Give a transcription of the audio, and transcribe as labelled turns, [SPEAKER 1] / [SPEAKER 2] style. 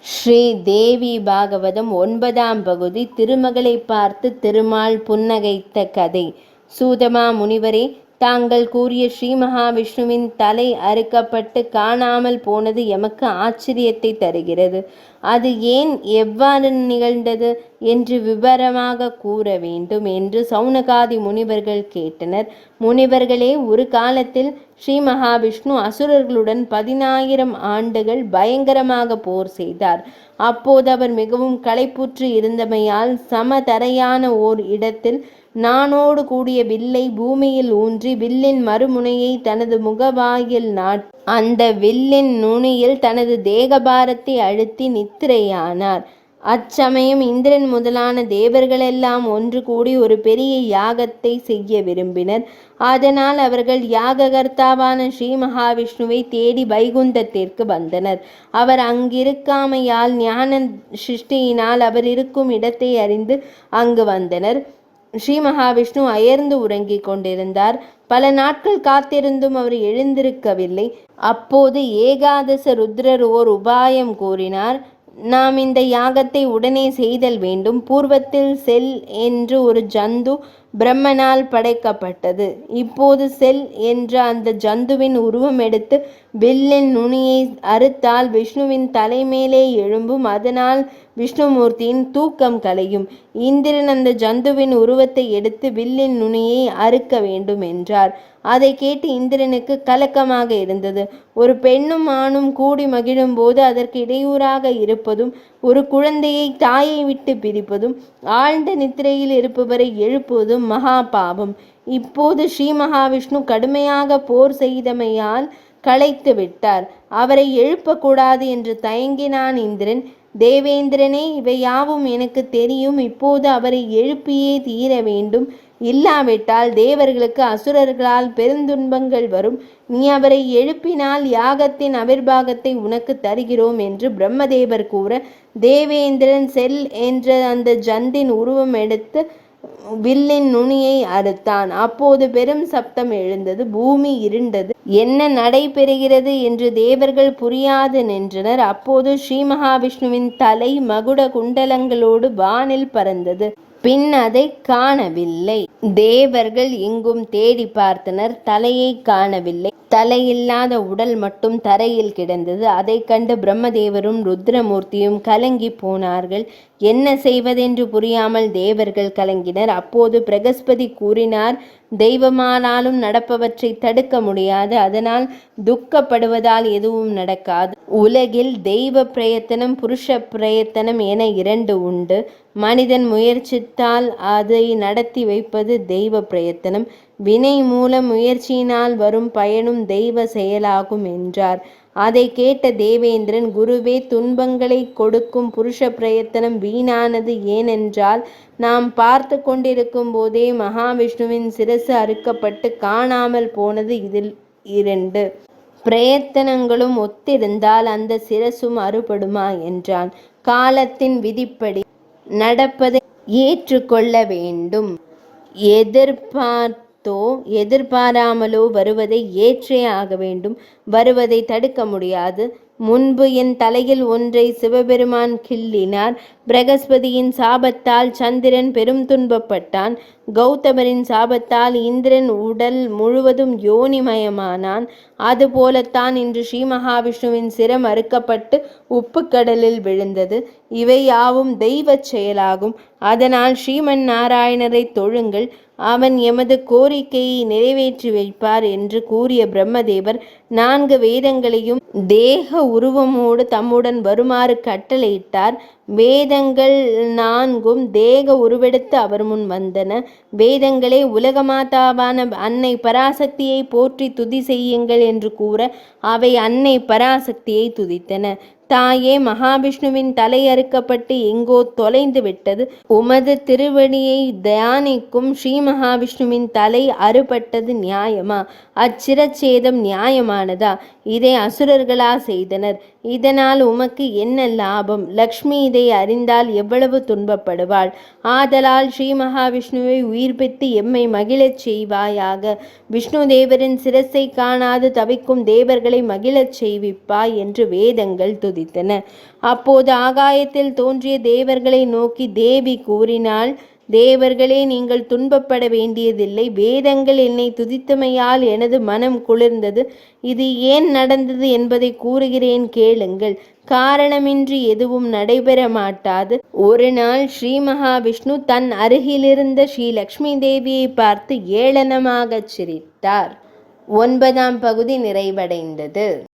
[SPEAKER 1] ஸ்ரீ தேவி பாகவதம் 9ஆம் பகுதி. திருமகளை பார்த்து திருமால் புன்னகைத்த கதை. சூதமா முனிவரே, தாங்கள் கூறிய ஸ்ரீ மகாவிஷ்ணுவின் தலை அறுக்கப்பட்டு காணாமல் போனது எமக்கு ஆச்சரியத்தை தருகிறது. அது ஏன், எவ்வாறு நிகழ்ந்தது என்று விவரமாக கூற வேண்டும் என்று சௌனகாதி முனிவர்கள் கேட்டனர். முனிவர்களே, ஒரு காலத்தில் ஸ்ரீ மகாவிஷ்ணு அசுரர்களுடன் 10,000 ஆண்டுகள் பயங்கரமாக போர் செய்தார். அப்போது அவர் மிகவும் களைப்புற்று இருந்தமையால் சமதரையான ஓர் இடத்தில் நானோடு கூடிய வில்லை பூமியில் ஊன்றி வில்லின் மறுமுனையை தனது முகவாயில் அந்த வில்லின் நுனியில் தனது தேகபாரத்தை அழுத்தி நித்திரையானார். அச்சமயம் இந்திரன் முதலான தேவர்களெல்லாம் ஒன்று கூடி ஒரு பெரிய யாகத்தை செய்ய விரும்பினர். அதனால் அவர்கள் யாககர்த்தாவான ஸ்ரீ மகாவிஷ்ணுவை தேடி வைகுந்தத்திற்கு வந்தனர். அவர் அங்கிருக்காமையால் ஞான சிருஷ்டியினால் அவர் இருக்கும் இடத்தை அறிந்து அங்கு வந்தனர். ஸ்ரீ மகாவிஷ்ணு அயர்ந்து உறங்கிக் கொண்டிருந்தார். பல நாட்கள் காத்திருந்தும் அவர் எழுந்திருக்கவில்லை. அப்போது ஏகாதச ருத்ரர் ஓர் உபாயம் கூறினார். நாம் இந்த யாகத்தை உடனே செய்தல் வேண்டும். பூர்வத்தில் செல் என்று ஒரு ஜந்து பிரம்மனால் படைக்கப்பட்டது. இப்போது செல் என்ற அந்த ஜந்துவின் உருவம் எடுத்து வில்லின் நுனியை அறுத்தால் விஷ்ணுவின் தலைமேலே எழும்பும். அதனால் விஷ்ணுமூர்த்தியின் தூக்கம் கலையும். இந்திரன் அந்த ஜந்துவின் உருவத்தை எடுத்து வில்லின் நுனியை அறுக்க வேண்டும் என்றார். அதை கேட்டு இந்திரனுக்கு கலக்கமாக இருந்தது. ஒரு பெண்ணும் ஆணும் கூடி மகிழும் போது அதற்கு இடையூறாக இருப்பதும், ஒரு குழந்தையை தாயை விட்டு பிரிப்பதும், ஆழ்ந்த நித்திரையில் இருப்பவரை எழுப்புவதும் மகா பாவம். இப்போது ஸ்ரீ மகாவிஷ்ணு கடுமையாக போர் செய்தமையால் களைத்து விட்டார். அவரை எழுப்பக்கூடாது என்று தயங்கினான் இந்திரன். தேவேந்திரனே, இவை யாவும் எனக்கு தெரியும். இப்போது அவரை எழுப்பியே தீர வேண்டும். இல்லாவிட்டால் தேவர்களுக்கு அசுரர்களால் பெருந்துன்பங்கள் வரும். நீ அவரை எழுப்பினால் யாகத்தின் அவிர்வாகத்தை உனக்கு தருகிறோம் என்று பிரம்மதேவர் கூற, தேவேந்திரன் செல் என்ற அந்த ஜந்தின் உருவம் எடுத்து வில்லின் நுனியை அறுத்தான். அப்போது பெரும் சப்தம் எழுந்தது. பூமி இருண்டது. என்ன நடைபெறுகிறது என்று தேவர்கள் புரியாது நின்றனர். அப்போது ஸ்ரீ மகாவிஷ்ணுவின் தலை மகுட குண்டலங்களோடு வானில் பறந்தது. பின் அதை காணவில்லை. தேவர்கள் எங்கும் தேடி பார்த்தனர். தலையை காணவில்லை. தலையில்லாத உடல் மட்டும் தரையில் கிடந்தது. அதை கண்டு பிரம்மதேவரும் ருத்ரமூர்த்தியும் கலங்கி போனார்கள். என்ன செய்வதென்று புரியாமல் தேவர்கள் கலங்கினர். அப்போது பிரகஸ்பதி கூறினார், தெய்வமானாலும் நடப்பவற்றை தடுக்க முடியாது. அதனால் துக்கப்படுவதால் எதுவும் நடக்காது. உலகில் தெய்வ பிரயத்தனம், புருஷ பிரயத்தனம் என 2 உண்டு. மனிதன் முயற்சித்தால் அதை நடத்தி வைப்பது தெய்வ பிரயத்தனம். வினை மூலம் முயற்சியினால் வரும் பயனும் தெய்வ செயலாகும் என்றார். அதை கேட்ட தேவேந்திரன், குருவே, துன்பங்களை கொடுக்கும் புருஷ பிரயத்தனம் வீணானது. ஏனென்றால் நாம் பார்த்து கொண்டிருக்கும் போதே மகாவிஷ்ணுவின் சிரசு அறுக்கப்பட்டு காணாமல் போனது. இதில் 2 பிரயத்தனங்களும் ஒத்திருந்தால் அந்த சிரசும் அறுபடுமா என்றான். காலத்தின் விதிப்படி நடப்பதை ஏற்றுக்கொள்ள வேண்டும். எதிர்பாராமலோ வருவதை ஏற்றே ஆக வேண்டும். வருவதை தடுக்க முடியாது. முன்பு என் தலையில் ஒன்றை சிவபெருமான் கிள்ளினார். பிரகஸ்பதியின் சாபத்தால் சந்திரன் பெரும் துன்பப்பட்டான். கௌதமரின் சாபத்தால் இந்திரன் உடல் முழுவதும் யோனிமயமானான். அதுபோலத்தான் இன்று ஸ்ரீ மகாவிஷ்ணுவின் சிரம் அறுக்கப்பட்டு உப்புக்கடலில் விழுந்தது. இவை யாவும் தெய்வ செயலாகும். அதனால் ஸ்ரீமன் நாராயணரை தொழுங்கள். அவன் எமது கோரிக்கையை நிறைவேற்றி வைப்பார் என்று கூறிய பிரம்மதேவர் 4 வேதங்களையும் தேக உருவமோடு தம்முடன் வருமாறு கட்டளையிட்டார். வேதங்கள் 4ம் தேக உருவெடுத்து அவர் முன் வந்தன. வேதங்களே, உலகமாதாவான அன்னை பராசக்தியை போற்றி துதி செய்யுங்கள் என்று கூற அவை அன்னை பராசக்தியை துதித்தன. தாயே, மகாவிஷ்ணுவின் தலை அறுக்கப்பட்டு எங்கோ தொலைந்து விட்டது. உமது திருவடியை தியானிக்கும் ஸ்ரீ மகாவிஷ்ணுவின் தலை அறுபட்டது நியாயமா? அச்சிரச்சேதம் நியாயமானதா? இதை அசுரர்களா செய்தனர். இதனால் உமக்கு என்ன லாபம்? லக்ஷ்மி இதை அறிந்தால் எவ்வளவு துன்பப்படுவாள். ஆதலால் ஸ்ரீ மகாவிஷ்ணுவை உயிர்ப்பித்து எம்மை மகிழச் செய்வாயாக. விஷ்ணு தேவரின் சிரசை காணாது தவிக்கும் தேவர்களை மகிழச் செய்விப்பாய் என்று வேதங்கள் துதித்தன. அப்போது ஆகாயத்தில் தோன்றிய தேவர்களை நோக்கி தேவி கூறினாள், தேவர்களே, நீங்கள் துன்பப்பட வேண்டியதில்லை. வேதங்கள் என்னை துதித்தமையால் எனது மனம் குளிர்ந்தது. இது ஏன் நடந்தது என்பதை கூறுகிறேன், கேளுங்கள். காரணமின்றி எதுவும் நடைபெற மாட்டாது. ஒரு நாள் ஸ்ரீ மகாவிஷ்ணு தன் அருகிலிருந்த ஸ்ரீ லக்ஷ்மி தேவியை பார்த்து ஏளனமாகச் சிரித்தார். 9ஆம் பகுதி நிறைவடைந்தது.